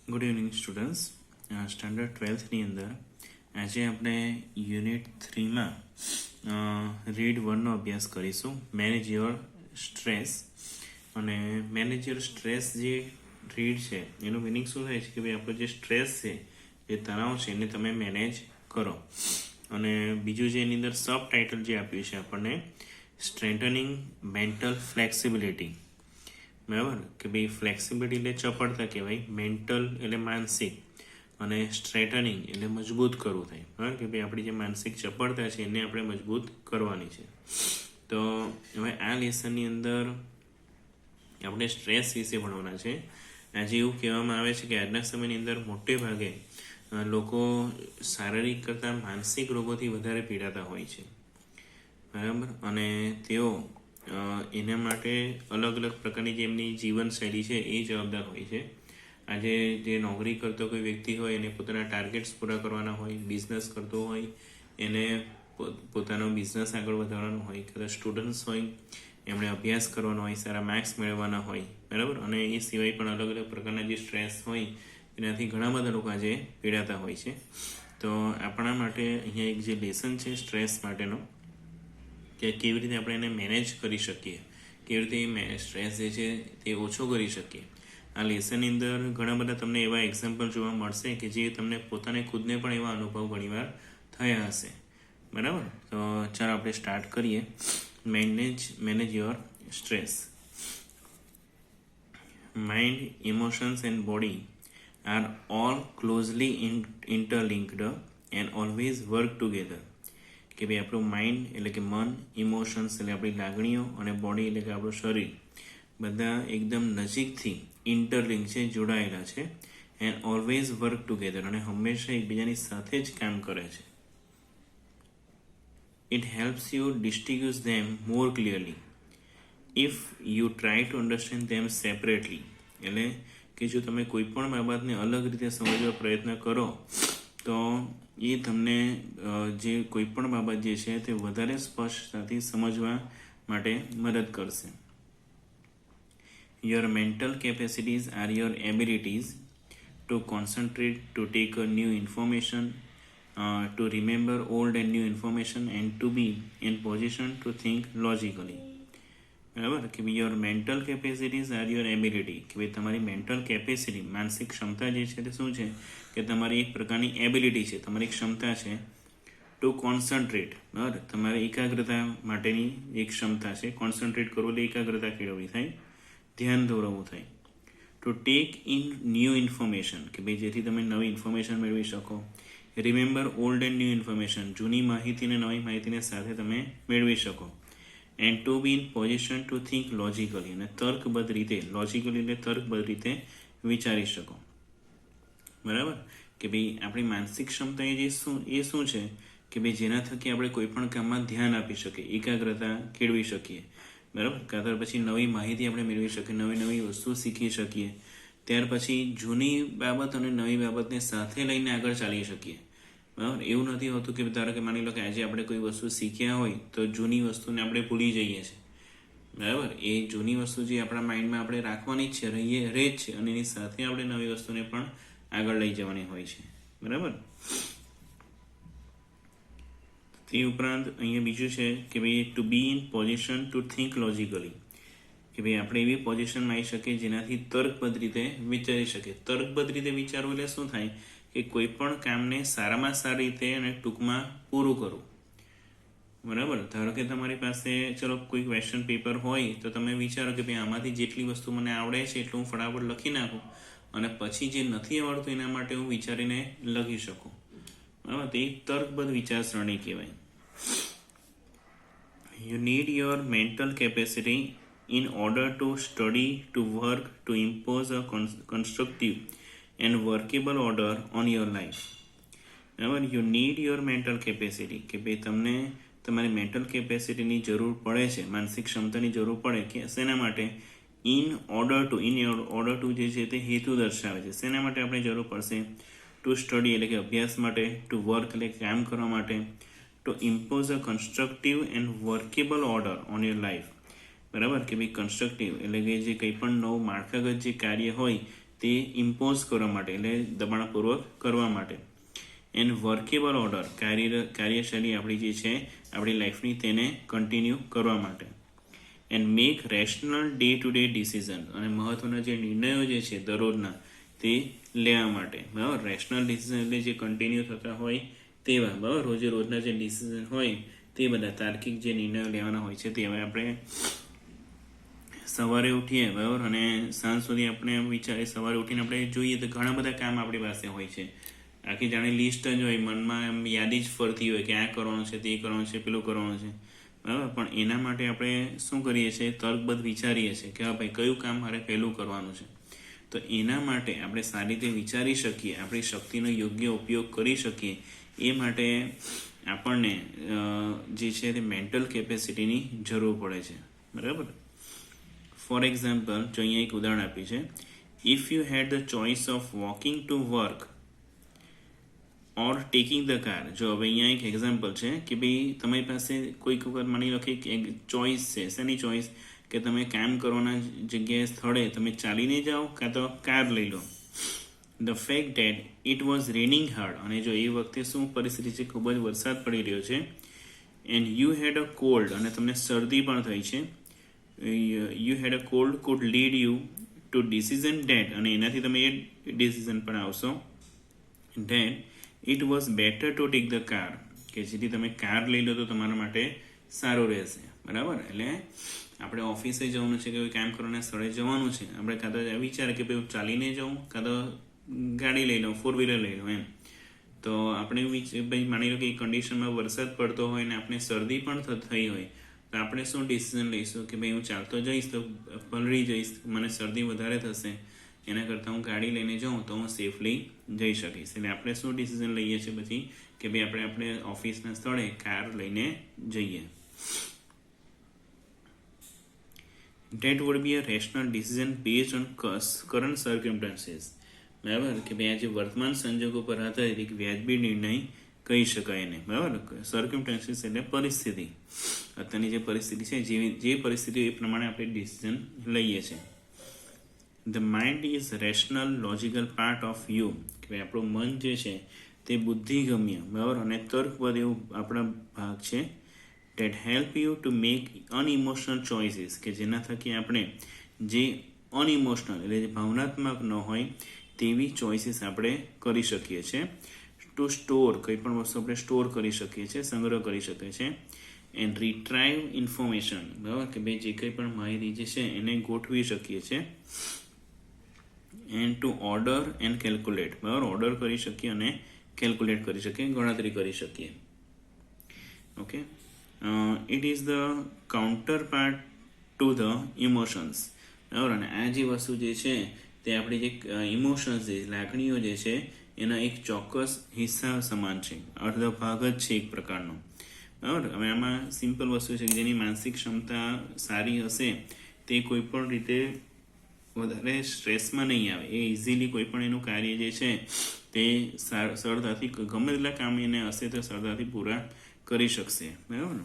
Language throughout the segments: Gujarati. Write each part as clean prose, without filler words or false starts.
Good evening students. સ્ટાન્ડર્ડ 12ની અંદર આજે આપણે યુનિટ 3માં રીડ 1નો અભ્યાસ કરીશું, મેનેજ યોર સ્ટ્રેસ. અને મેનેજ યોર સ્ટ્રેસ જે રીડ છે એનું મિનિંગ શું થાય છે કે ભાઈ આપણો જે સ્ટ્રેસ છે, જે તણાવ છે એને તમે મેનેજ કરો. અને બીજું જે એની અંદર સબ ટાઇટલ જે આપ્યું છે આપણને, સ્ટ્રેન્થનિંગ મેન્ટલ ફ્લેક્સિબિલિટી. બરાબર કે ભાઈ ફ્લેક્સિબિલિટી એટલે ચપળતા કહેવાય, મેન્ટલ એટલે માનસિક, અને સ્ટ્રેટનિંગ એટલે મજબૂત કરવું થાય. બરાબર કે ભાઈ આપણી જે માનસિક ચપળતા છે એને આપણે મજબૂત કરવાની છે. તો હવે આ લેસનની અંદર આપણે સ્ટ્રેસ વિશે ભણવાના છે. આજે એવું કહેવામાં આવે છે કે આજના સમયની અંદર મોટે ભાગે લોકો શારીરિક કરતાં માનસિક રોગોથી વધારે પીડાતા હોય છે. બરાબર, અને તેઓ એના માટે અલગ અલગ પ્રકારની જે એમની જીવનશૈલી છે એ જવાબદાર હોય છે. આજે જે નોકરી કરતો કોઈ વ્યક્તિ હોય એને પોતાના ટાર્ગેટ્સ પૂરા કરવાના હોય, બિઝનેસ કરતો હોય એને પોતાનો બિઝનેસ આગળ વધારવાનો હોય, કદાચ સ્ટુડન્ટ્સ હોય એમણે અભ્યાસ કરવાનો હોય, સારા માર્ક્સ મેળવવાના હોય. બરાબર, અને એ સિવાય પણ અલગ અલગ પ્રકારના જે સ્ટ્રેસ હોય એનાથી ઘણા બધા લોકો આજે પીડાતા હોય છે. તો આપણા માટે અહીંયા એક જે લેસન છે સ્ટ્રેસ માટેનો, કે કેવી રીતે આપણે એને મેનેજ કરી શકીએ, કેવી રીતે સ્ટ્રેસ જે છે તે ઓછો કરી શકીએ. આ લેસનની અંદર ઘણા બધા તમને એવા એક્ઝામ્પલ જોવા મળશે કે જે તમને પોતાને ખુદને પણ એવા અનુભવ ઘણીવાર થયા હશે. બરાબર, તો ચાલો આપણે સ્ટાર્ટ કરીએ. Manage your stress. Mind, emotions and body are all closely interlinked and always work together. કે ભાઈ આપણું માઇન્ડ એટલે કે મન, ઇમોશન્સ એટલે આપણી લાગણીઓ, અને બોડી એટલે કે આપણું શરીર બધા એકદમ નજીકથી ઇન્ટરલિંક છે, જોડાયેલા છે. એન્ડ ઓલવેઝ વર્ક ટુગેધર, અને હંમેશા એકબીજાની સાથે જ કામ કરે છે. It helps you distinguish them more clearly if you try to understand them separately. એટલે કે જો તમે કોઈ પણ બાબતને અલગ રીતે સમજવા પ્રયત્ન કરો તો એ તમને જે કોઈ પણ બાબત જે છે તે વધારે સ્પષ્ટતાથી સમજવા માટે મદદ કરશે. Your mental capacities are your abilities to concentrate, to take new information, to remember old and new information, and to be in position to think logically. બરાબર કે your mental capacities are your ability. કે ભાઈ તમારી મેન્ટલ કેપેસિટી, માનસિક ક્ષમતા જે છે તે શું છે કે તમારી એક પ્રકારની એબિલિટી છે, તમારી ક્ષમતા છે. ટુ કોન્સન્ટ્રેટ, બરાબર, તમારે એકાગ્રતા માટેની એક ક્ષમતા છે. કોન્સન્ટ્રેટ કરવું એટલે એકાગ્રતા કેળવવી થાય, ધ્યાન દોરવવું થાય. To take in new information, કે ભાઈ જેથી તમે નવી ઇન્ફોર્મેશન મેળવી શકો. Remember old and new information, જૂની માહિતીને નવી માહિતીને સાથે તમે મેળવી શકો. And to be in position to think logically, અને તર્કબદ્ધ રીતે, લોજિકલી એટલે તર્કબદ્ધ રીતે વિચારી શકો. બરાબર કે ભાઈ આપણી માનસિક ક્ષમતા એ શું છે કે ભાઈ જેના થકી આપણે કોઈ પણ કામમાં ધ્યાન આપી શકીએ, એકાગ્રતા કેળવી શકીએ. બરાબર, કાં તો પછી નવી માહિતી આપણે મેળવી શકીએ, નવી નવી વસ્તુ શીખી શકીએ. ત્યાર પછી જૂની બાબત અને નવી બાબતને સાથે લઈને આગળ ચાલી શકીએ. બરાબર, એવું નથી હોતું કે ધારો કે માની લો કે આજે આપણે કોઈ વસ્તુ શીખ્યા હોય તો જૂની વસ્તુને આપણે ભૂલી જઈએ છીએ. બરાબર, એ જૂની વસ્તુ જે આપણા માઇન્ડમાં આપણે રાખવાની જ છે, રહે જ છે, અને એની સાથે આપણે નવી વસ્તુને પણ આગળ લઈ જવાની હોય છે. બરાબર, તે ઉપરાંત અહીંયા બીજું છે કે ભાઈ to be in position to think logically. કે ભાઈ આપણે એવી પોઝિશનમાં આવી શકીએ જેનાથી તર્કબદ્ધ રીતે વિચારી શકીએ. તર્કબદ્ધ રીતે વિચારવું એટલે શું થાય કે કોઈ પણ કામને સારામાં સારી રીતે અને ટૂંકમાં પૂરું કરવું. બરાબર, ધારો કે તમારી પાસે ચલો કોઈ ક્વેશ્ચન પેપર હોય તો તમે વિચારો કે ભાઈ આમાંથી જેટલી વસ્તુ મને આવડે છે એટલું હું ફટાફટ લખી નાખું, અને પછી જે નથી આવડતું એના માટે હું વિચારીને લખી શકું. બરાબર, તે તર્કબદ્ધ વિચારસરણી કહેવાય. You need your mental capacity in order to study, to work, to impose a constructive and workable order on your life. બરાબર, you need your mental capacity. કે ભાઈ તમને તમારી મેન્ટલ કેપેસિટીની જરૂર પડે છે, માનસિક ક્ષમતાની જરૂર પડે. કે શેના માટે? ઇન ઓર્ડર ટુ જે છે તે હેતુ દર્શાવે છે. શેના માટે આપણે જરૂર પડશે? ટુ સ્ટડી એટલે કે અભ્યાસ માટે, ટુ વર્ક એટલે કામ કરવા માટે, to impose a constructive and workable order on your life. બરાબર કે ભાઈ કન્સ્ટ્રક્ટિવ એટલે કે જે કંઈ પણ નવું માળખાગત જે કાર્ય હોય તે ઇમ્પોઝ કરવા માટે એટલે દબાણપૂર્વક કરવા માટે. એન્ડ વર્કેબલ ઓર્ડર કાર્યશૈલી આપણી જે છે આપણી લાઈફની તેને કન્ટિન્યુ કરવા માટે. And make rational day to day decision અને મહત્ત્વના જે નિર્ણયો જે છે દરરોજના તે લેવા માટે. બરાબર, રેશનલ ડિસિઝન એટલે જે કન્ટિન્યુ થતા હોય તેવા, બરાબર, રોજના જે ડિસિઝન હોય તે બધા તાર્કિક જે નિર્ણયો લેવાના હોય છે તેવા આપણે સવારે ઉઠીએ, બરાબર, અને સાંજ સુધી આપણે વિચારીએ. સવારે ઉઠીને આપણે જોઈએ તો ઘણા બધા કામ આપણી પાસે હોય છે, આખી જાણે લિસ્ટ જ હોય, મનમાં એમ યાદી જ ફરતી હોય કે આ કરવાનું છે, તે કરવાનું છે, પેલું કરવાનું છે, બરાબર. પણ એના માટે આપણે શું કરીએ છીએ, તર્કબદ્ધ વિચારીએ છીએ કે હા ભાઈ કયું કામ મારે પહેલું કરવાનું છે. તો એના માટે આપણે સારી રીતે વિચારી શકીએ, આપણી શક્તિનો યોગ્ય ઉપયોગ કરી શકીએ, એ માટે આપણને જે છે તે મેન્ટલ કેપેસિટીની જરૂર પડે છે, બરાબર. ફોર એક્ઝામ્પલ, જો અહીંયા એક ઉદાહરણ આપ્યું છે. If you had the choice of walking to work or taking the car. જો હવે અહીંયા એક એક્ઝામ્પલ છે કે ભાઈ તમારી પાસે કોઈક વખત માની લો કે એક ચોઇસ છે. શેની ચોઇસ? કે તમે કામ કરવાના જગ્યાએ સ્થળે તમે ચાલીને જાઓ કાં તો કાર લઈ લો. The fact that it was raining hard, અને જો એ વખતે શું પરિસ્થિતિ છે, ખૂબ જ વરસાદ પડી રહ્યો છે. And you had a cold, અને તમને શરદી પણ થઈ છે. You had a cold could lead you to decision that, અને એનાથી તમે એ ડિસિઝન પણ આવશો that it was better to take the car, કે જેથી તમે કાર લઈ લો તો તમારા માટે સારું રહેશે, બરાબર. એટલે આપણે ઓફિસે જવાનું છે કે કામ કરવાના સ્થળે જવાનું છે, આપણે કાં તો વિચારે કે ભાઈ હું ચાલીને જાઉં કાં તો ગાડી લઈ લઉં, 4-વ્હીલર લઈ લઉં એમ. તો આપણે ભાઈ માની લો કે એ કન્ડિશનમાં વરસાદ પડતો હોય ને આપણે શરદી પણ થઈ હોય, તો આપણે શું ડિસિઝન લઈશું કે ભાઈ હું ચાલતો જઈશ તો પલળી જઈશ, મને શરદી વધારે થશે, એના કરતાં હું ગાડી લઈને જાઉં તો હું સેફલી જઈ શકીશ. એટલે આપણે શું ડિસિઝન લઈએ છીએ પછી કે ભાઈ આપણે ઓફિસના સ્થળે કાર લઈને જઈએ. That would be a rational decision based on current circumstances. બરાબર, કે ભાઈ આ જે વર્તમાન સંજોગો પર આધારિત એક વ્યાજબી નિર્ણય કહી શકાય એને, બરાબર. સર્કમસ્ટાન્સીસ એટલે પરિસ્થિતિ, અત્યારની જે પરિસ્થિતિ છે, જે પરિસ્થિતિ એ પ્રમાણે આપણે ડિસિઝન લઈએ છીએ. The mind is rational logical part of you, કે ભાઈ આપણું મન જે છે તે બુદ્ધિગમ્ય, બરાબર, અને તર્કબદ્ધ એવું આપણા ભાગ છે. that help you to make unemotional choices, કે જેના થકી આપણે જે અનઇમોશનલ એટલે જે ભાવનાત્મક ન હોય તેવી ચોઇસીસ આપણે કરી શકીએ છીએ. ટુ સ્ટોર, કંઈ પણ વસ્તુ આપણે સ્ટોર કરી શકીએ છીએ, સંગ્રહ કરી શકીએ છીએ. એન્ડ રિટ્રાઈવ ઇન્ફોર્મેશન, બરાબર, કે ભાઈ જે કંઈ પણ માહિતી જે છે એને ગોઠવી શકીએ છીએ. And two order and calculate, બરાબર, ઓર્ડર કરી શકીએ અને કેલ્ક્યુલેટ કરી શકીએ, ગણતરી કરી શકીએ. Okay. It is the counter part to the emotions, બરાબર. અને આ જે વસ્તુ જે છે તે આપણી જે ઇમોશન્સ જે લાગણીઓ જે છે એના એક ચોક્કસ હિસ્સા સમાન છે, અર્ધ ભાગ જ છે એક પ્રકારનો, બરાબર. હવે આમાં સિમ્પલ વસ્તુ છે કે જેની માનસિક ક્ષમતા સારી હશે તે કોઈ પણ રીતે વધારે સ્ટ્રેસમાં નહીં આવે, એ ઇઝીલી કોઈ પણ એનું કાર્ય જે છે તે સરળતાથી ગમે તેટલા કામ એને હશે તો સરળતાથી પૂરા કરી શકશે, બરાબર.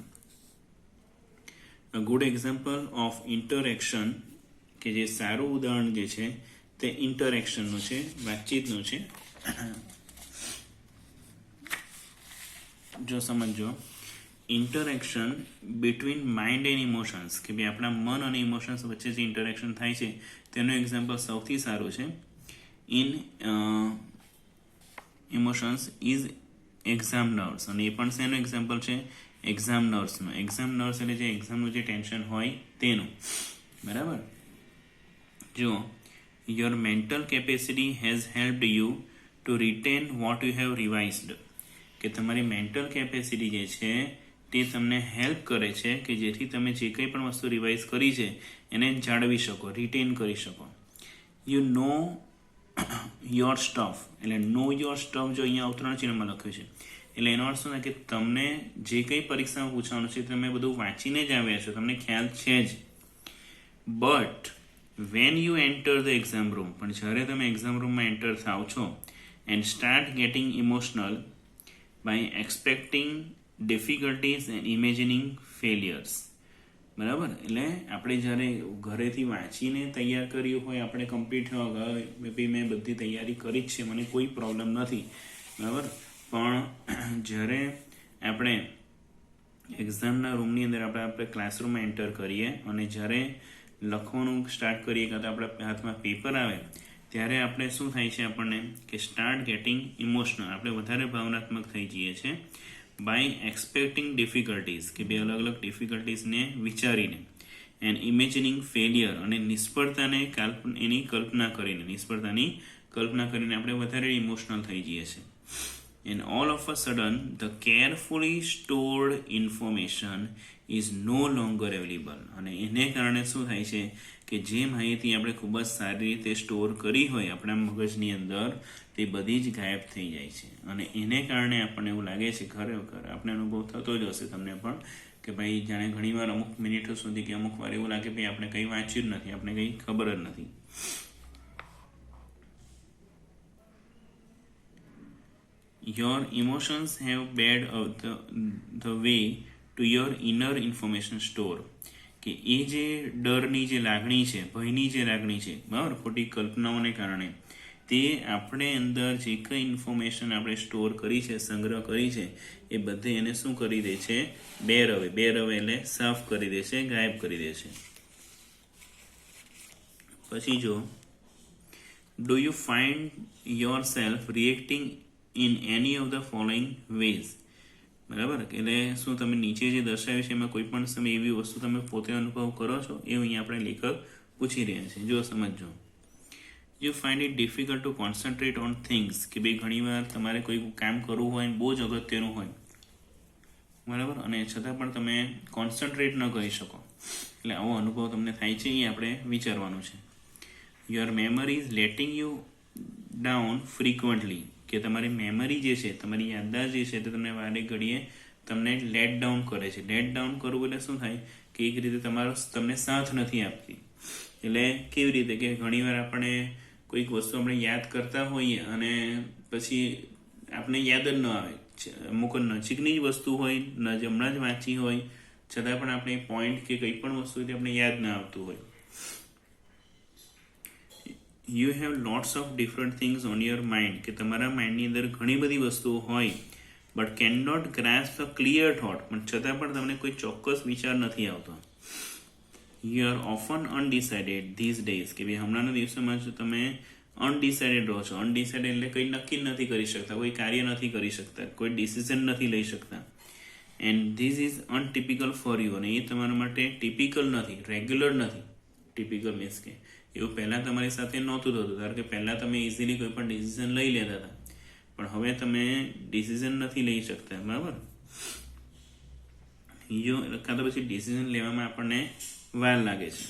A good example of interaction, કે જે સારું ઉદાહરણ જે છે તે ઇન્ટરેક્શનનું છે, વાતચીતનું છે. જો સમજો, interaction between mind and emotions, કે ભાઈ આપણા મન અને ઇમોશન્સ વચ્ચે જે ઇન્ટરેક્શન થાય છે તેનું એક્ઝામ્પલ સૌથી સારું છે. In emotions is exam nerves, અને એ પણ શેનું એક્ઝામ્પલ છે? એક્ઝામ નર્વ્સનું. એક્ઝામ નર્વ્સ એટલે જે એક્ઝામનું જે ટેન્શન હોય તેનું, બરાબર. જો your mental capacity has helped you to retain what you have revised, કે તમારી મેન્ટલ કેપેસિટી જે છે તે તમને હેલ્પ કરે છે કે જેથી તમે જે કંઈ પણ વસ્તુ રિવાઇઝ કરી છે એને જાળવી શકો, રિટેન કરી શકો. યુ નો યોર સ્ટફ, એટલે નો યોર સ્ટફ જો અહીંયા અવતરણ ચિહ્નમાં લખ્યું છે એટલે એનો અર્થ શું કે તમને જે કંઈ પરીક્ષામાં પૂછવાનું છે તમે બધું વાંચીને જ આવ્યા છો, તમને ખ્યાલ છે જ. But when you enter the exam room, પણ જ્યારે તમે એક્ઝામ રૂમમાં એન્ટર થાવ છો and start getting emotional by expecting difficulties and imagining failures, બરાબર. એટલે આપણે જ્યારે ઘરેથી વાંચીને તૈયાર કર્યું હોય, આપણે કમ્પ્લીટ મેં બધી તૈયારી કરી જ છે, મને કોઈ પ્રોબ્લેમ નથી, બરાબર. પણ જ્યારે આપણે એક્ઝામના રૂમની અંદર આપણે ક્લાસરૂમમાં એન્ટર કરીએ અને જ્યારે લખવાનું સ્ટાર્ટ કરીએ કાં તો આપણા હાથમાં પેપર આવે ત્યારે આપણે શું થાય છે આપણને કે સ્ટાર્ટ ગેટિંગ ઇમોશનલ, આપણે વધારે ભાવનાત્મક થઈ જઈએ છીએ બાય એક્સપેક્ટિંગ ડિફિકલ્ટીઝ, કે બે અલગ અલગ ડિફિકલ્ટીઝને વિચારીને, એન્ડ ઇમેજિનિંગ ફેલિયર, અને નિષ્ફળતાની કલ્પના કરીને આપણે વધારે ઇમોશનલ થઈ જઈએ છીએ. And all of a sudden, the carefully stored information is no longer available. અને એને કારણે શું થાય છે કે જે માહિતી આપણે ખૂબ જ સારી રીતે સ્ટોર કરી હોય આપણા મગજની અંદર, તે બધી જ ગાયબ થઈ જાય છે. અને એને કારણે આપણને એવું લાગે છે, ખરેખર આપણે અનુભવ થતો જ હશે તમને પણ, કે ભાઈ જાણે ઘણીવાર અમુક મિનિટો સુધી કે અમુક વાર એવું લાગે ભાઈ આપણે કંઈ વાંચ્યું જ નથી, આપણે કંઈ ખબર જ નથી. Your emotions have bad of the way to your inner information store. કે એ જે ડરની જે લાગણી છે, ભયની જે લાગણી છે, બરાબર, ખોટી કલ્પનાઓને કારણે, તે આપણે અંદર જે કંઈ ઇન્ફોર્મેશન આપણે સ્ટોર કરી છે, સંગ્રહ કરી છે, એ બધે એને શું કરી દે છે, બેર અવે એટલે સાફ કરી દે છે, ગાયબ કરી દે છે. પછી જો, do you find yourself reacting in any of the following ways. બરાબર, એટલે શું તમે નીચે જે દર્શાવ્યું છે એમાં કોઈ પણ સમય એવી વસ્તુ તમે પોતે અનુભવ કરો છો, એ અહીંયા આપણે લેખક પૂછી રહ્યા છે. જો સમજો, you find it difficult to concentrate on things, કે ભાઈ ઘણીવાર તમારે કોઈ કામ કરવું હોય બહુ જ અગત્યનું હોય, બરાબર, અને છતાં પણ તમે કોન્સન્ટ્રેટ ન કરી શકો, એટલે આવો અનુભવ તમને થાય છે, એ આપણે વિચારવાનું છે. Your memory is letting you down frequently, કે તમારી મેમરી જે છે, તમારી યાદદાસ્ત જે છે, તે તમને વારે ઘડીએ તમને લેટ ડાઉન કરે છે. લેટ ડાઉન કરવું એટલે શું થાય કે એક રીતે તમને સાથ નથી આપતી. એટલે કેવી રીતે કે ઘણીવાર આપણે કોઈક વસ્તુ આપણે યાદ કરતા હોઈએ અને પછી આપણે યાદ જ ન આવે, અમુક નજીકની જ વસ્તુ હોય, હમણાં જ વાંચી હોય, છતાં પણ આપણે પોઈન્ટ કે કંઈ પણ વસ્તુ આપણે યાદ ના આવતું હોય. You have lots of different things on your mind, કે તમારા માઇન્ડની અંદર ઘણી બધી વસ્તુઓ હોય, but can not grasp a clear thought, પણ છતાં પણ તમને કોઈ ચોક્કસ વિચાર નથી આવતો. You are often undecided these days, કે ભાઈ હમણાંના દિવસોમાં જો તમે અનડિસાઇડેડ રહો છો. અનડિસાઇડેડ એટલે કંઈ નક્કી નથી કરી શકતા, કોઈ કાર્ય નથી કરી શકતા, કોઈ ડિસિઝન નથી લઈ શકતા. And this is untypical for you, અને એ તમારા માટે ટિપિકલ નથી, રેગ્યુલર નથી. ટિપિકલ મીન્સ કે એવું પહેલાં તમારી સાથે નહોતું થતું, કારણ કે પહેલાં તમે ઇઝીલી કોઈ પણ ડિસિઝન લઈ લેતા હતા, પણ હવે તમે ડિસિઝન નથી લઈ શકતા, બરાબર. કાં તો પછી ડિસિઝન લેવામાં આપણને વાર લાગે છે.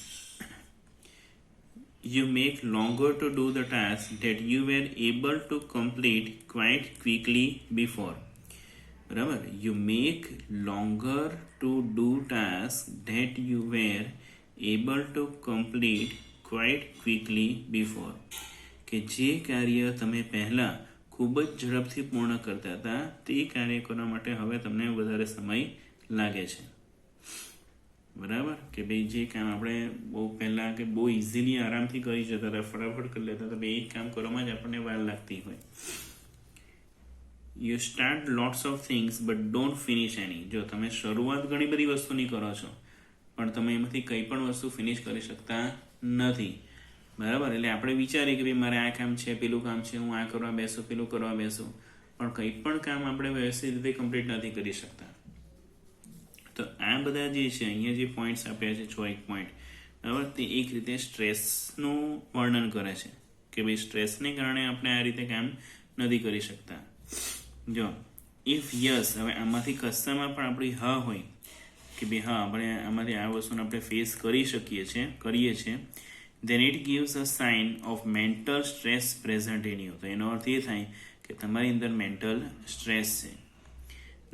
You make longer to do the task that you were able to complete quite quickly before. બરાબર, you make longer to do task that you were able to complete quite quickly before, કે જે કાર્ય તમે પહેલાં ખૂબ જ ઝડપથી પૂર્ણ કરતા હતા, તે કાર્ય કરવા માટે હવે તમને વધારે સમય લાગે છે. બરાબર, કે ભાઈ જે કામ આપણે બહુ પહેલાં કે બહુ ઇઝીલી આરામથી કરી જતા હતા, ફટાફટ કરી લેતા હતા, ભાઈ એ કામ કરવામાં જ આપણને વાર લાગતી હોય. You start lots of things but don't finish any. જો તમે શરૂઆત ઘણી બધી વસ્તુની કરો છો, પણ તમે એમાંથી કંઈ પણ વસ્તુ ફિનિશ કરી શકતા નથી, બરાબર. એટલે આપણે વિચારીએ કે ભાઈ મારે આ કામ છે, પેલું કામ છે, હું આ કરવા બેસું, પેલું કરવા બેસું, પણ કંઈ પણ કામ આપણે વ્યવસ્થિત રીતે કમ્પ્લીટ નથી કરી શકતા. તો આ બધા જે છે અહીંયા જે પોઈન્ટ્સ આપ્યા છે, 6 પોઈન્ટ, બરાબર, તે એક રીતે સ્ટ્રેસનું વર્ણન કરે છે કે ભાઈ સ્ટ્રેસને કારણે આપણે આ રીતે કામ નથી કરી શકતા. જો ઇફ યસ, હવે આમાંથી કશામાં પણ આપણી હા હોય કે ભાઈ હા આપણે આમાંથી આ વસ્તુને આપણે ફેસ કરીએ છીએ, then it gives a sign of mental stress present in you. તો એનો અર્થ એ થાય કે તમારી અંદર મેન્ટલ સ્ટ્રેસ છે.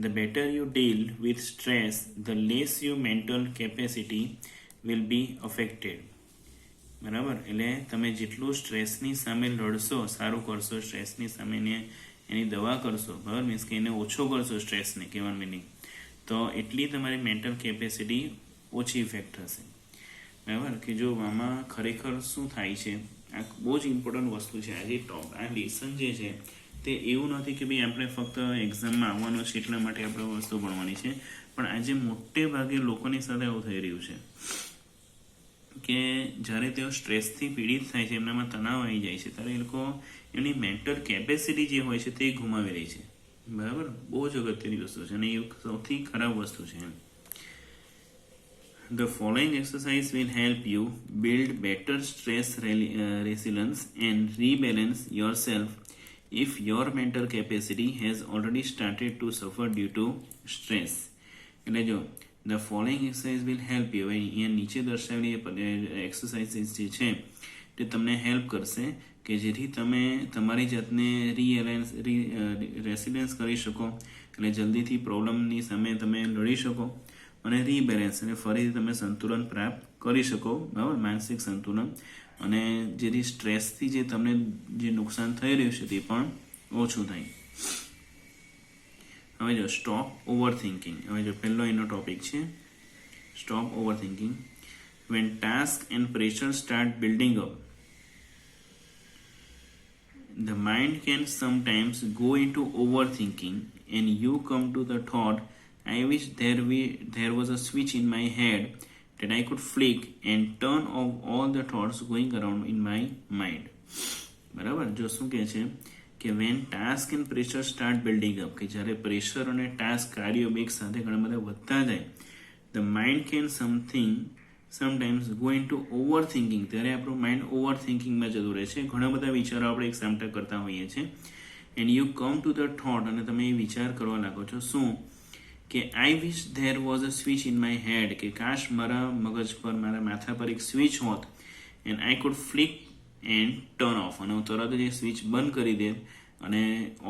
The better you deal with stress, the less your mental capacity will be affected. બરાબર, એટલે તમે જેટલું સ્ટ્રેસની સામે લડશો, સારું કરશો, સ્ટ્રેસની સામે એની દવા કરશો, બરાબર, મીન્સ કે એને ઓછો કરશો સ્ટ્રેસને, કહેવાનું મિનિંગ, તો એટલી તમારી મેન્ટલ કેપેસિટી ઓછી ઇફેક્ટ થશે. બરાબર કે જો આમાં ખરેખર શું થાય છે, આ બહુ જ ઇમ્પોર્ટન્ટ વસ્તુ છે. આ લેસન જે છે તે એવું નથી કે ભાઈ આપણે ફક્ત એક્ઝામમાં આવવાનો છે એટલા માટે આપણે વસ્તુ ભણવાની છે, પણ આજે મોટે ભાગે લોકોની સાથે એવું થઈ રહ્યું છે કે જ્યારે તેઓ સ્ટ્રેસથી પીડિત થાય છે, એમનામાં તણાવ આવી જાય છે, ત્યારે એ લોકો એમની મેન્ટલ કેપેસિટી જે હોય છે તે ગુમાવી રહી છે. બરાબર, બહુ જ અગત્યની વસ્તુ છે અને એ સૌથી ખરાબ વસ્તુ છે. The following exercise will help you build better stress resilience and rebalance yourself if your mental capacity has already started to suffer due to stress. એટલે જો the following exercise will help you, અહીંયા નીચે દર્શાવેલી એક્સરસાઇઝ જે છે તે તમને હેલ્પ કરશે કે જેથી તમે તમારી જાતને રેસિલિયન્સ કરી શકો, એટલે જલ્દીથી પ્રોબ્લેમની સામે તમે લડી શકો અને રીબેલેન્સ અને ફરીથી તમે સંતુલન પ્રાપ્ત કરી શકો. બરાબર, માનસિક સંતુલન, અને જેથી સ્ટ્રેસથી જે તમને જે નુકસાન થઈ રહ્યું છે તે પણ ઓછું થાય. હવે જો સ્ટોપ ઓવર થિંકિંગ. હવે જો પહેલો એનો ટોપિક છે stop over thinking. When task and pressure start building up, the mind can sometimes go into overthinking and you come to the thought, I wish there was a switch in my head that I could flick and turn off all the thoughts going around in my mind. બરાબર, જો શું કહે છે કે when task and pressure start building up, કે જ્યારે પ્રેશર અને ટાસ્ક કાર્યો એક સાથે ઘણા બધા વધતા જાય, the mind can sometimes go in two over thinking, ત્યારે આપણું માઇન્ડ ઓવર થિંકિંગમાં જતું રહે છે. ઘણા બધા વિચારો આપણે એક સામટા કરતા હોઈએ છીએ. And you come to the thought, અને તમે એ વિચાર કરવા લાગો છો શું કે I wish there was a switch in my head, કે કાશ મારા મગજ પર, મારા માથા પર એક સ્વિચ હોત, and I could flick and turn off, અને હું તરત જ એ સ્વિચ બંધ કરી દે અને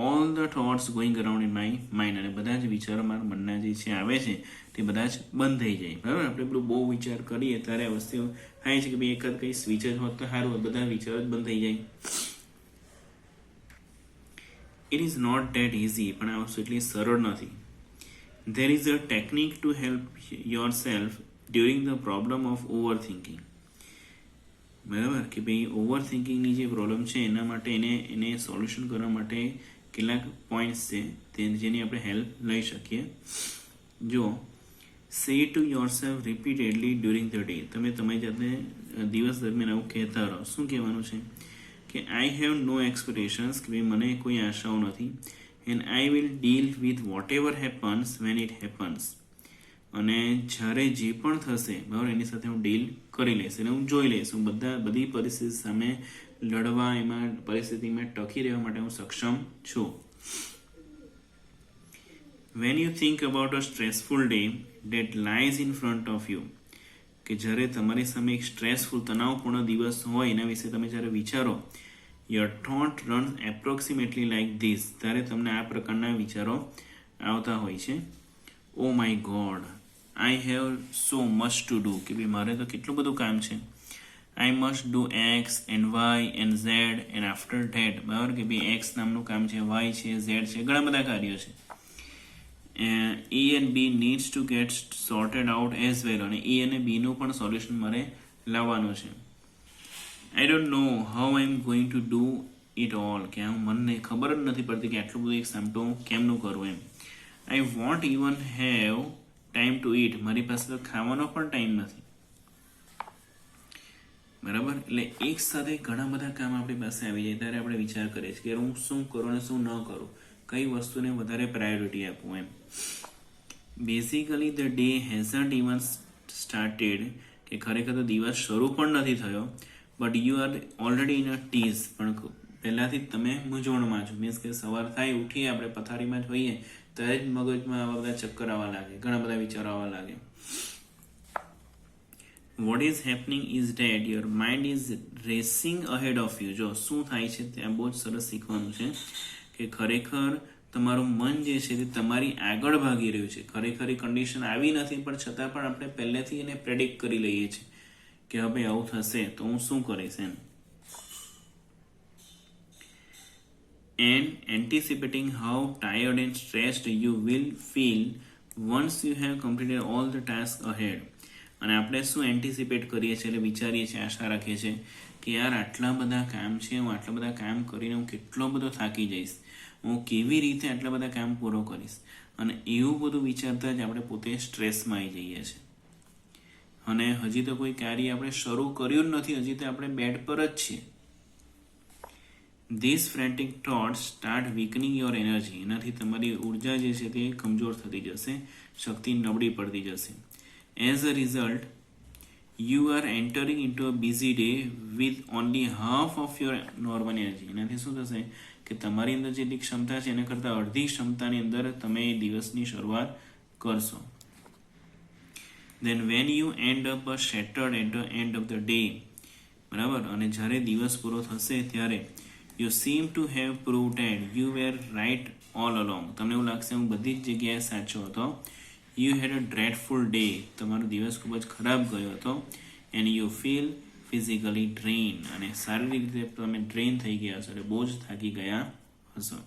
all the thoughts going around in my mind, અને બધા જ વિચારો મારા મનના જે છે આવે છે તે બધા જ બંધ થઈ જાય. બરાબર, આપણે પેલું બહુ વિચાર કરીએ ત્યારે આ વસ્તુ થાય છે કે ભાઈ એકાદ કંઈ સ્વિચ જ હોત તો સારું હોત, બધા વિચારો જ બંધ થઈ જાય. It is not that easy, પણ આ વસ્તુ એટલી સરળ નથી. There is a technique to help yourself during the problem of overthinking. બરાબર કે ભાઈ ઓવર થિંકિંગની જે પ્રોબ્લેમ છે એના માટે એને સોલ્યુશન કરવા માટે કેટલાક પોઈન્ટ્સ છે જેની આપણે હેલ્પ લઈ શકીએ. જો say to yourself repeatedly during the day, તમે તમારી જાતને દિવસ દરમિયાન આવું કહેતા રહો. શું કહેવાનું છે કે આઈ હેવ નો એક્સપેક્ટેશન્સ, કે ભાઈ મને કોઈ આશાઓ નથી, and I will deal with what ever happens van it happens, અને જ્યારે જે પણ થશે બરાબર એની સાથે હું ડીલ કરી લઈશ, એટલે હું જોઈ લઈશ, હું બધી પરિસ્થિતિ સામે લડવા, એમાં પરિસ્થિતિમાં ટકી રહેવા માટે હું સક્ષમ છું. When you think about a stressful day date lies in front of you, કે જ્યારે તમારી સામે એક સ્ટ્રેસફુલ તણાવપૂર્ણ દિવસ હોય એના વિશે તમે જ્યારે વિચારો, your thought runs approximately like this, ત્યારે તમને આ પ્રકારના વિચારો આવતા હોય છે. Oh my god, I have so much to do, કે ભાઈ મારે તો કેટલું બધું કામ છે. I must do X and Y and Z and after that, બરાબર કે ભાઈ એક્સ નામનું કામ છે, વાય છે, ઝેડ છે, ઘણા બધા કાર્યો છે. E and B needs to get sorted out as well, અને E અને B નું પણ સોલ્યુશન મારે લાવવાનું છે. I don't know how I'm going to do it all, કે મને ખબર જ નથી પડતી કે આટલું બધું એક સામટું કેમનું કરવું એમ. I won't even have time to eat, મારી પાસે તો ખાવાનો પણ ટાઈમ નથી. બરાબર, એટલે એક સાથે ઘણા બધા કામ આપણી પાસે આવી જાય ત્યારે આપણે વિચાર કરીએ છીએ કે હું શું કરું અને શું ન કરું, કઈ વસ્તુને વધારે પ્રાયોરિટી આપવું એમ. Basically the day hasn't even started, કે ખરેખર તો દિવસ શરૂ પણ નથી થયો, but you are already in a tizz, પણ પહેલાંથી જ તમે મૂંઝવણમાં છો. મીન્સ કે સવાર થાય, ઉઠીએ આપણે પથારીમાં જ હોઈએ ત્યારે જ મગજમાં આવા બધા ચક્કર આવવા લાગે, ઘણા બધા વિચારો આવવા લાગે. What is happening is date your mind is racing ahead of you. જો શું થાય છે ત્યાં બહુ જ સરસ શીખવાનું છે કે ખરેખર તમારું મન જે છે તે તમારી આગળ ભાગી રહ્યું છે. ખરેખર કન્ડિશન આવી નથી, પણ છતાં પણ આપણે પહેલેથી એને પ્રેડિક્ટ કરી લઈએ છીએ કે હવે આવું થશે તો હું શું કરીશ એમ. And anticipating how tired and stressed you will feel once you have completed all the tasks ahead. અને આપણે શું એન્ટિસિપેટ કરીએ છીએ એટલે વિચારીએ છીએ, આશા રાખીએ છીએ કે યાર આટલા બધા કામ છે, હું આટલા બધા કામ કરીને હું કેટલો બધો થાકી જઈશ, હું કેવી રીતે આટલા બધા કામ પૂરો કરીશ, અને એવું બધું વિચારતા જ આપણે પોતે સ્ટ્રેસમાં આવી જઈએ છીએ. અને હજી તો કોઈ કાર્ય આપણે શરૂ કર્યું જ નથી, હજી તો આપણે બેડ પર જ છીએ. This frantic thoughts start weakening your energy. એનાથી તમારી ઉર્જા જે છે તે કમજોર થતી જશે, શક્તિ નબળી પડતી જશે. As a result you are entering into a busy day with only half of your normal energy. એનાથી શું થશે કે તમારી અંદર જેટલી ક્ષમતા છે એના કરતાં અડધી ક્ષમતાની અંદર તમે દિવસની શરૂઆત કરશો. Then when you end up shattered at the end of the day, બરાબર, અને જ્યારે દિવસ પૂરો થશે ત્યારે you seem to have prove that you were right all along. તમને એવું લાગશે હું બધી જ જગ્યાએ સાચો હતો. You had a dreadful day. તમારો દિવસ ખૂબ જ ખરાબ ગયો હતો. And you feel physically drain. અને શારીરિક રીતે તમે ડ્રેઇન થઈ ગયા હશો, એટલે બહુ જ થાકી ગયા હશો.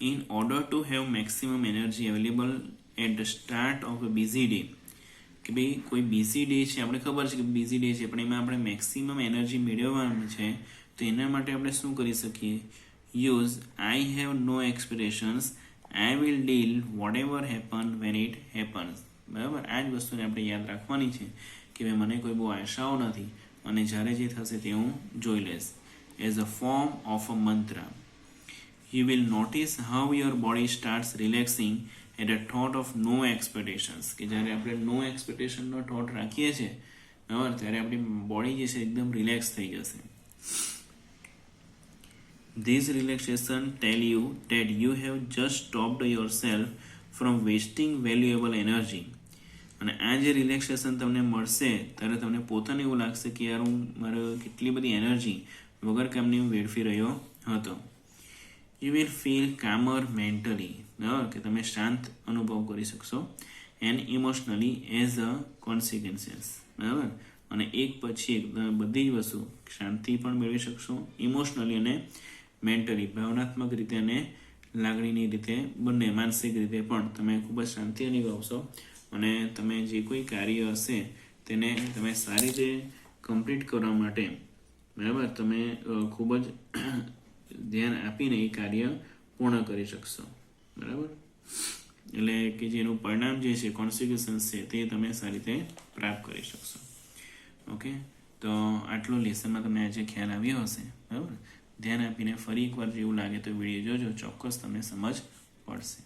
In order to have maximum energy available at the start of a busy day, કે ભાઈ કોઈ બિઝી ડે છે, આપણે ખબર છે કે બિઝી ડે છે, પણ એમાં આપણે મેક્સિમમ એનર્જી મેળવવાની છે, તો એના માટે આપણે શું કરી શકીએ? Use I have no expectations, I will deal whatever happen when it happens. બરાબર, આ જ વસ્તુને આપણે યાદ રાખવાની છે કે ભાઈ મને કોઈ બહુ આશાઓ નથી, અને જ્યારે જે થશે તે હું જોઈ લઈશ. As a form of a મંત્ર you will notice how your body starts relaxing at a thought of no expectations. કે જ્યારે આપણે નો એક્સપેક્ટેશનનો થોટ રાખીએ છીએ, બરાબર, ત્યારે આપણી બોડી જે છે એકદમ રિલેક્સ થઈ જશે. This relaxation tell you that you have just stopped yourself from wasting valuable energy. અને આ જે રિલેક્સેશન તમને મળશે ત્યારે તમને પોતાને એવું લાગશે કે યાર હું મારે કેટલી બધી એનર્જી વગર કામની હું વેડફી રહ્યો હતો. યુ વિલ ફીલ કામર મેન્ટલી, બરાબર, કે તમે શાંત અનુભવ કરી શકશો. And emotionally as a consequences, બરાબર, અને એક પછી એક તમે બધી જ વસ્તુ શાંતિ પણ મેળવી શકશો, ઇમોશનલી અને મેન્ટલી, ભાવનાત્મક રીતે અને લાગણીની રીતે, બંને માનસિક રીતે પણ તમે ખૂબ જ શાંતિ અનુભવશો. અને તમે જે કોઈ કાર્ય હશે તેને તમે સારી રીતે કમ્પ્લીટ કરવા માટે, બરાબર, તમે ખૂબ જ ધ્યાન આપીને એ કાર્ય પૂર્ણ કરી શકશો. બરાબર, એટલે કે જેનું પરિણામ જે છે, કોન્સિક્વન્સ છે, તે તમે સારી રીતે પ્રાપ્ત કરી શકશો. ઓકે, તો આટલું લેસનમાં તમને આજે ખ્યાલ આવ્યો હશે. બરાબર, ધ્યાન આપીને ફરી એકવાર જેવું લાગે તો વિડીયો જોજો, ચોક્કસ તમને સમજ પડશે.